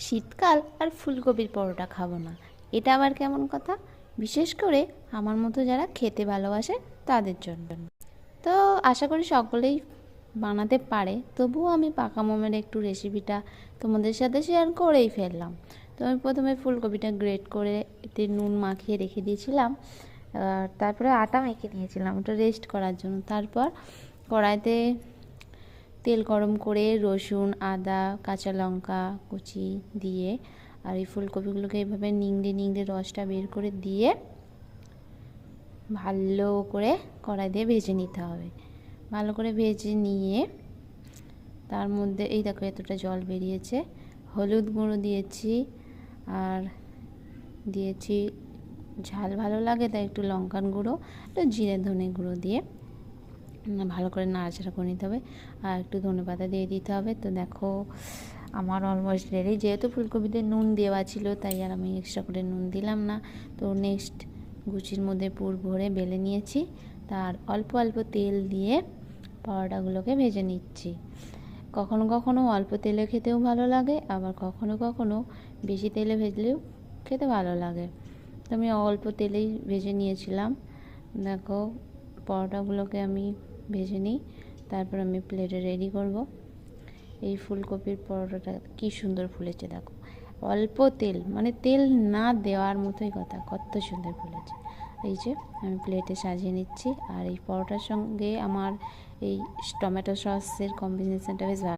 শীতকাল আর ফুলকপির পরোটা খাবো না, এটা আবার কেমন কথা? বিশেষ করে আমার মতো যারা খেতে ভালোবাসে তাদের জন্য। তো আশা করি সকলেই বানাতে পারে, তবুও আমি পাকা মোমের একটু রেসিপিটা তোমাদের সাথে শেয়ার করেই ফেললাম। তো আমি প্রথমে ফুলকপিটা গ্রেট করে এতে নুন মাখিয়ে রেখে দিয়েছিলাম, তারপরে আটা মেখে নিয়েছিলাম ওটা রেস্ট করার জন্য। তারপর কড়াইতে তেল গরম করে রসুন, আদা, কাঁচা লঙ্কা কুচি দিয়ে আর এই ফুলকপিগুলোকে এইভাবে নিংড়ে নিংড়ে রসটা বের করে দিয়ে ভালো করে কড়াই দিয়ে ভেজে নিতে হবে। ভালো করে ভেজে নিয়ে তার মধ্যে এই দেখো এতটা জল বেরিয়েছে, হলুদ গুঁড়ো দিয়েছি আর দিয়েছি ঝাল ভালো লাগে তাই একটু লঙ্কার গুঁড়ো, একটু জিরে ধনে গুঁড়ো দিয়ে ভালো করে নাড়াচাড়া করে নিতে হবে। আর একটু ধনেপাতা দিয়ে দিতে হবে। তো দেখো আমার অলমোস্ট রেডি, যেহেতু ফুলকপিতে নুন দেওয়া ছিল তাই আর আমি এক্সট্রা করে নুন দিলাম না। তো নেক্সট গুচির মধ্যে পুর ভরে বেলে নিয়েছি, তার অল্প অল্প তেল দিয়ে পরোটাগুলোকে ভেজে নিচ্ছি। কখনো কখনো অল্প তেলে খেতেও ভালো লাগে, আবার কখনো কখনো বেশি তেলে ভেজলেও খেতে ভালো লাগে। তো আমি অল্প তেলেই ভেজে নিয়েছিলাম। দেখো পরোটাগুলোকে আমি ভেজে নিই, তারপর আমি প্লেটে রেডি করব। এই ফুলকপির পরোটাটা কি সুন্দর ফুলেছে দেখো, অল্প তেল, মানে তেল না দেওয়ার মতোই কথা, কত সুন্দর ফুলেছে। এই যে আমি প্লেটে সাজিয়ে নিচ্ছি। আর এই পরোটার সঙ্গে আমার এই টমেটো সসের কম্বিনেশনটা বেশ ভালো।